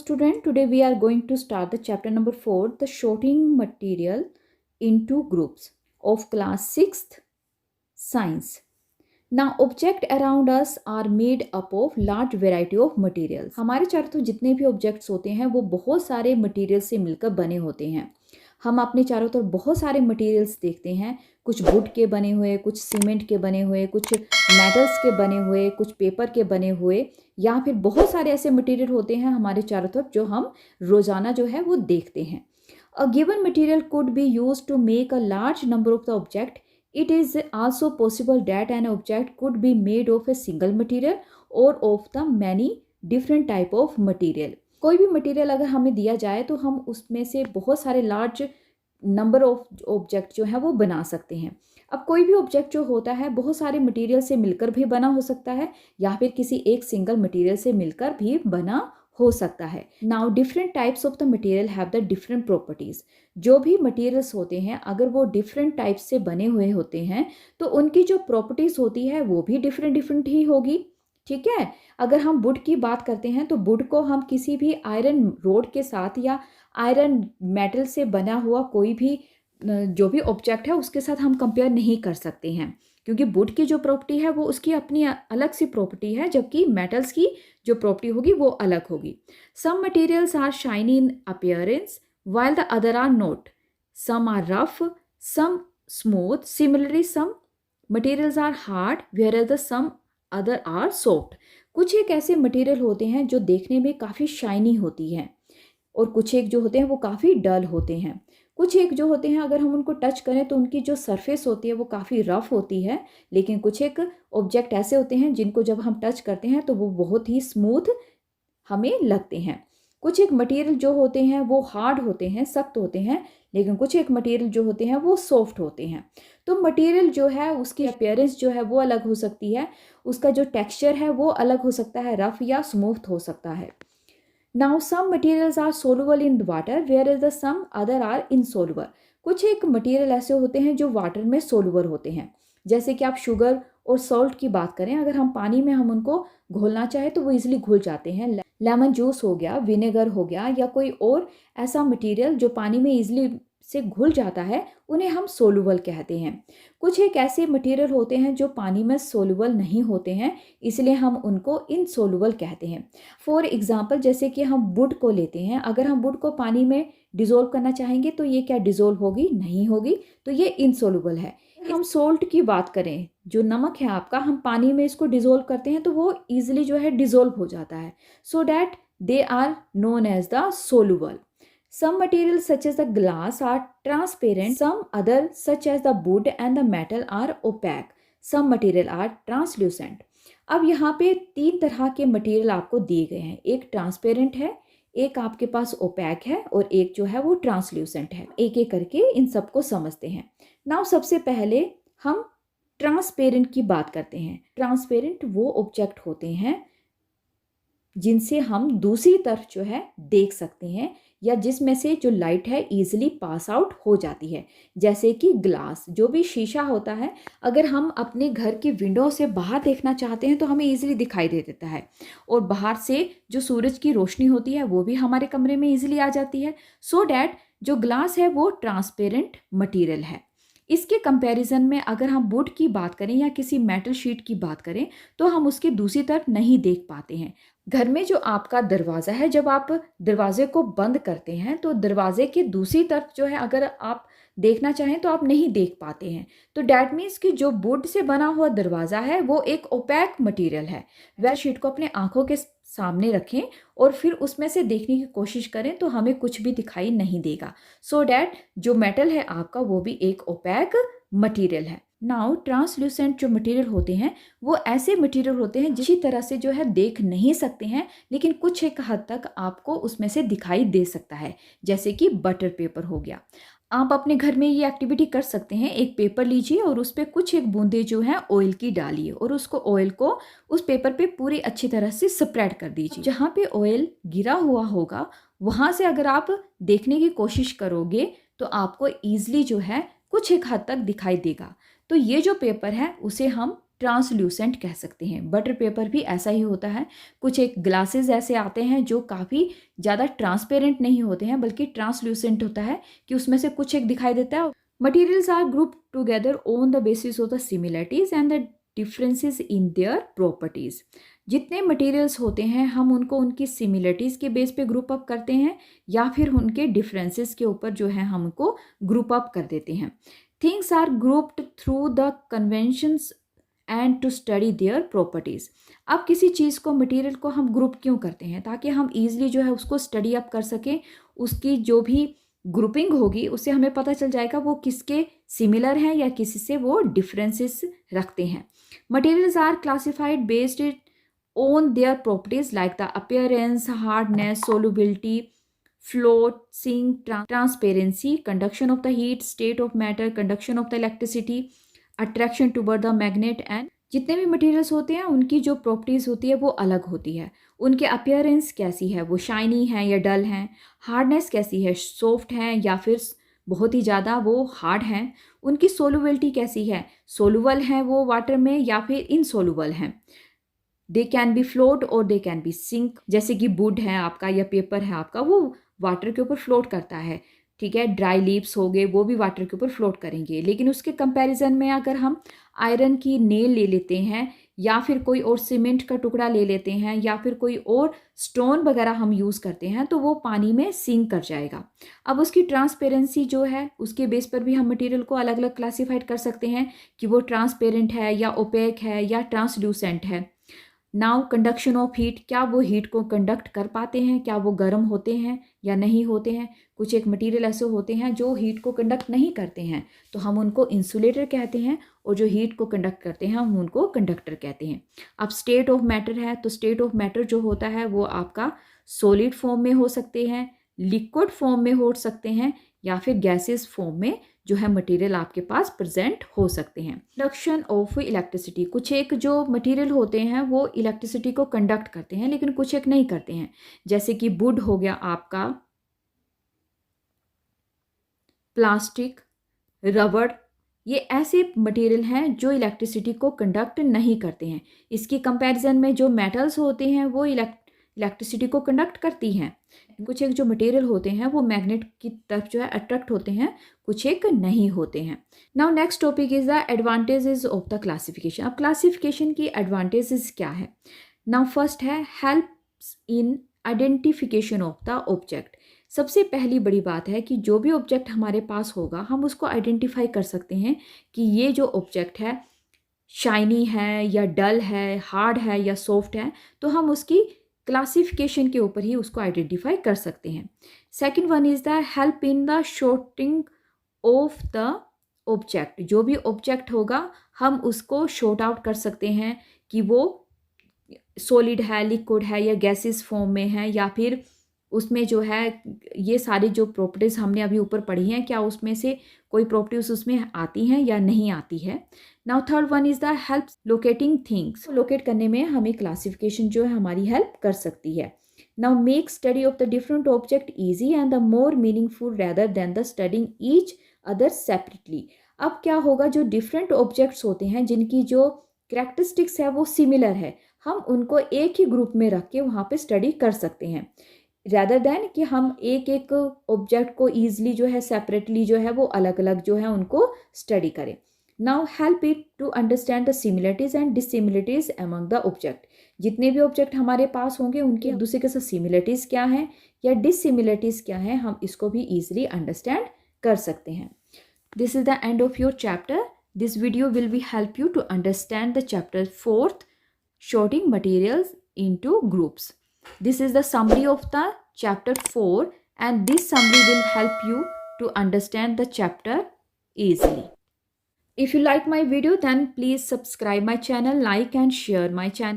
student, today we are going to start the chapter number 4, the sorting material into groups of class 6th science. Now object around us are made up of large variety of materials. हमारे चारों तरफ जितने भी objects होते हैं वो बहुत सारे मटेरियल से मिलकर बने होते हैं. हम अपने चारों तरफ बहुत सारे मटेरियल्स देखते हैं. कुछ वुड के बने हुए, कुछ सीमेंट के बने हुए, कुछ मेटल्स के बने हुए, कुछ पेपर के बने हुए, या फिर बहुत सारे ऐसे मटेरियल होते हैं हमारे चारों तरफ जो हम रोज़ाना जो है वो देखते हैं. A given material could be used to make a large number of the object. It is also possible that an object could be made of a single material or of the many different type of material. कोई भी material अगर हमें दिया जाए तो हम उसमें से बहुत सारे लार्ज नंबर ऑफ ऑब्जेक्ट जो है वो बना सकते हैं. अब कोई भी ऑब्जेक्ट जो होता है बहुत सारे मटेरियल से मिलकर भी बना हो सकता है या फिर किसी एक सिंगल मटेरियल से मिलकर भी बना हो सकता है. Now different types of the material have the different properties. जो भी मटेरियल्स होते हैं अगर वो डिफरेंट टाइप्स से बने हुए होते हैं तो उनकी जो प्रॉपर्टीज होती है वो भी डिफरेंट डिफरेंट ही होगी. ठीक है. अगर हम वुड की बात करते हैं तो वुड को हम किसी भी आयरन रोड के साथ या आयरन मेटल से बना हुआ कोई भी जो भी ऑब्जेक्ट है उसके साथ हम कंपेयर नहीं कर सकते हैं क्योंकि वुड की जो प्रॉपर्टी है वो उसकी अपनी अलग सी प्रॉपर्टी है जबकि मेटल्स की जो प्रॉपर्टी होगी वो अलग होगी. Some materials are shiny in appearance while the other are not. Some are rough, some smooth. Similarly, some materials are hard, whereas the some other are soft. कुछ एक ऐसे मटेरियल होते हैं जो देखने में काफ़ी शाइनी होती हैं और कुछ एक जो होते हैं वो काफ़ी डल होते हैं. कुछ एक जो होते हैं अगर हम उनको टच करें तो उनकी जो सरफेस होती है वो काफ़ी रफ़ होती है, लेकिन कुछ एक ऑब्जेक्ट ऐसे होते हैं जिनको जब हम टच करते हैं तो वो बहुत ही स्मूथ हमें लगते हैं. कुछ एक मटेरियल जो होते हैं वो हार्ड होते हैं, सख्त होते हैं, लेकिन कुछ एक मटेरियल जो होते हैं वो सॉफ्ट होते हैं. तो मटेरियल जो है उसकी अपीयरेंस जो है वो अलग हो सकती है, उसका जो टेक्सचर है वो अलग हो सकता है, रफ या स्मूथ हो सकता है. Now some materials are soluble in water where is the some other are insoluble. कुछ एक मटेरियल ऐसे होते हैं जो वाटर में सोलुबल होते हैं. जैसे कि आप शुगर और सॉल्ट की बात करें, अगर हम पानी में हम उनको घोलना चाहें तो वो इजीली घुल जाते हैं. लेमन जूस हो गया, विनेगर हो गया या कोई और ऐसा मटेरियल जो पानी में इजीली से घुल जाता है उन्हें हम सोलुबल कहते हैं. कुछ एक ऐसे मटेरियल होते हैं जो पानी में सोलुबल नहीं होते हैं, इसलिए हम उनको इनसोलुबल कहते हैं. फॉर एग्जांपल जैसे कि हम वुड को लेते हैं, अगर हम वुड को पानी में डिज़ोल्व करना चाहेंगे तो ये क्या डिज़ोल्व होगी? नहीं होगी, तो ये इनसोलुबल है. हम सोल्ट की बात करें, जो नमक है आपका, हम पानी में इसको डिज़ोल्व करते हैं तो वो ईजिली जो है डिज़ोल्व हो जाता है. So that they are known as the soluble. Some materials such as the glass are transparent, some other such as the wood and the metal are opaque, some material are translucent. अब यहाँ पे 3 तरह के material आपको दिए गए हैं. एक ट्रांसपेरेंट है, एक आपके पास ओपैक है और एक जो है वो ट्रांसल्यूसेंट है. एक एक करके इन सबको समझते हैं. नाउ सबसे पहले हम ट्रांसपेरेंट की बात करते हैं. ट्रांसपेरेंट वो ऑब्जेक्ट होते हैं जिनसे हम दूसरी तरफ जो है देख सकते हैं या जिसमें से जो लाइट है ईजिली पास आउट हो जाती है. जैसे कि ग्लास, जो भी शीशा होता है, अगर हम अपने घर की विंडो से बाहर देखना चाहते हैं तो हमें ईजिली दिखाई दे देता है और बाहर से जो सूरज की रोशनी होती है वो भी हमारे कमरे में ईजिली आ जाती है. सो डैट जो ग्लास है वो ट्रांसपेरेंट मटीरियल है. इसके कंपैरिजन में अगर हम वुड की बात करें या किसी मेटल शीट की बात करें तो हम उसके दूसरी तरफ नहीं देख पाते हैं. घर में जो आपका दरवाज़ा है, जब आप दरवाजे को बंद करते हैं तो दरवाजे के दूसरी तरफ जो है अगर आप देखना चाहें तो आप नहीं देख पाते हैं. तो डैट मीन्स कि जो वुड से बना हुआ दरवाज़ा है वो एक ओपैक मटेरियल है. वह शीट को अपने आंखों के सामने रखें और फिर उसमें से देखने की कोशिश करें तो हमें कुछ भी दिखाई नहीं देगा. सो डैट जो मेटल है आपका वो भी एक ओपैक मटेरियल है. नाउ ट्रांसल्यूसेंट जो मटेरियल होते हैं वो ऐसे मटेरियल होते हैं जिस तरह से जो है देख नहीं सकते हैं लेकिन कुछ एक हद तक आपको उसमें से दिखाई दे सकता है. जैसे कि बटर पेपर हो गया. आप अपने घर में ये एक्टिविटी कर सकते हैं. एक पेपर लीजिए और उस पर कुछ एक बूंदे जो है ऑयल की डालिए और उसको ऑयल को उस पेपर पे पूरी अच्छी तरह से स्प्रेड कर दीजिए. जहाँ पे ऑयल गिरा हुआ होगा वहाँ से अगर आप देखने की कोशिश करोगे तो आपको ईजिली जो है कुछ एक हद तक दिखाई देगा. तो ये जो पेपर है उसे हम ट्रांसल्यूसेंट कह सकते हैं। बटर पेपर भी ऐसा ही होता है। कुछ एक ग्लासेस ऐसे आते हैं जो काफ़ी ज़्यादा ट्रांसपेरेंट नहीं होते हैं बल्कि ट्रांसल्यूसेंट होता है कि उसमें से कुछ एक दिखाई देता है। Materials are group together on the basis of the similarities and the differences in their properties. जितने मटेरियल्स होते हैं हम उनको उनकी सिमिलरिटीज़ के बेस पे ग्रुप अप करते हैं या फिर उनके डिफरेंसेस के ऊपर जो है हम उनको ग्रुप अप कर देते हैं। Things are grouped through the conventions and to study their properties. अब किसी चीज़ को मटेरियल को हम ग्रुप क्यों करते हैं? ताकि हम ईजिली जो है उसको स्टडी अप कर सकें। उसकी जो भी ग्रुपिंग होगी उससे हमें पता चल जाएगा वो किसके सिमिलर हैं या किसी से वो डिफरेंसेस रखते हैं। Materials are classified based on their properties like the appearance, hardness, solubility, floating, transparency, conduction of the heat, state of matter, conduction of the electricity, attraction toward the magnet. And जितने भी materials होते हैं उनकी जो properties होती है वो अलग होती है। उनके अपीयरेंस कैसी है, वो शाइनी है या डल हैं। हार्डनेस कैसी है, सॉफ्ट हैं या फिर बहुत ही ज़्यादा वो हार्ड हैं। उनकी सोलुबिलिटी कैसी है, सोलुबल हैं वो वाटर में या फिर इनसोलुबल हैं। दे कैन बी फ्लोट और दे कैन बी सिंक। जैसे कि वुड है आपका या पेपर है आपका, वो वाटर के ऊपर फ्लोट करता है, ठीक है। ड्राई लीव्स हो गए वो भी वाटर के ऊपर फ्लोट करेंगे। लेकिन उसके कंपैरिजन में अगर हम आयरन की नेल ले लेते हैं या फिर कोई और सीमेंट का टुकड़ा ले लेते हैं या फिर कोई और स्टोन वगैरह हम यूज़ करते हैं तो वो पानी में सिंक कर जाएगा। अब उसकी ट्रांसपेरेंसी जो है उसके बेस पर भी हम मटेरियल को अलग अलग क्लासीफाइड कर सकते हैं कि वो ट्रांसपेरेंट है या ओपेक है या ट्रांसल्यूसेंट है। नाउ कंडक्शन ऑफ हीट, क्या वो हीट को कंडक्ट कर पाते हैं, क्या वो गर्म होते हैं या नहीं होते हैं। कुछ एक मटेरियल ऐसे होते हैं जो हीट को कंडक्ट नहीं करते हैं तो हम उनको इंसुलेटर कहते हैं, और जो हीट को कंडक्ट करते हैं हम उनको कंडक्टर कहते हैं। अब स्टेट ऑफ मैटर है तो स्टेट ऑफ मैटर जो होता है वो आपका सॉलिड फॉर्म में हो सकते हैं, लिक्विड फॉर्म में हो सकते हैं या फिर गैसेस फॉर्म में जो है मटेरियल आपके पास प्रेजेंट हो सकते हैं। कंडक्शन ऑफ इलेक्ट्रिसिटी, कुछ एक जो मटेरियल होते हैं वो इलेक्ट्रिसिटी को कंडक्ट करते हैं लेकिन कुछ एक नहीं करते हैं। जैसे कि वुड हो गया आपका, प्लास्टिक, रबड़, ये ऐसे मटेरियल हैं जो इलेक्ट्रिसिटी को कंडक्ट नहीं करते हैं। इसकी कंपैरिजन में जो मेटल्स होते हैं वो इलेक्ट्रिसिटी को कंडक्ट करती हैं। कुछ एक जो मटेरियल होते हैं वो मैग्नेट की तरफ जो है अट्रैक्ट होते हैं, कुछ एक नहीं होते हैं। Now next topic is the advantages of the classification. अब क्लासिफिकेशन की एडवांटेजेस क्या है? नाउ फर्स्ट है helps in identification of the object. सबसे पहली बड़ी बात है कि जो भी ऑब्जेक्ट हमारे पास होगा हम उसको आइडेंटिफाई कर सकते हैं कि ये जो ऑब्जेक्ट है शाइनी है या डल है, हार्ड है या सॉफ्ट है, तो हम उसकी क्लासिफिकेशन के ऊपर ही उसको आइडेंटिफाई कर सकते हैं। Second one is the help in the sorting of the object. जो भी ऑब्जेक्ट होगा हम उसको शॉर्ट आउट कर सकते हैं कि वो सॉलिड है, लिक्विड है या गैसेस फॉर्म में है, या फिर उसमें जो है ये सारी जो प्रॉपर्टीज़ हमने अभी ऊपर पढ़ी हैं क्या उसमें से कोई प्रॉपर्टीज़ उसमें आती हैं या नहीं आती है। Now third one is the help locating things. Locate करने में हमें क्लासिफिकेशन जो है हमारी हेल्प कर सकती है। Now make study of the different object easy and the more meaningful rather than the studying each other separately. अब क्या होगा, जो डिफरेंट ऑब्जेक्ट्स होते हैं जिनकी जो कैरेक्टरिस्टिक्स है वो सिमिलर है, हम उनको एक ही ग्रुप में रख के वहाँ पे स्टडी कर सकते हैं, रैदर देन कि हम एक एक ऑब्जेक्ट को ईजिली जो है सेपरेटली जो है वो अलग अलग जो है उनको स्टडी करें। Now help it to understand the similarities and dissimilarities among the object. जितने भी ऑब्जेक्ट हमारे पास होंगे उनके एक दूसरे के साथ सिमिलरिटीज क्या हैं या डिसिमिलरिटीज क्या हैं, हम इसको भी ईजिली अंडरस्टैंड कर सकते हैं। This is the end of your chapter. This video will be help you to understand the chapter 4th, sorting materials into groups. This is the summary of the chapter 4 and this summary will help you to understand the chapter easily. If you like my video then please subscribe my channel, like and share my channel.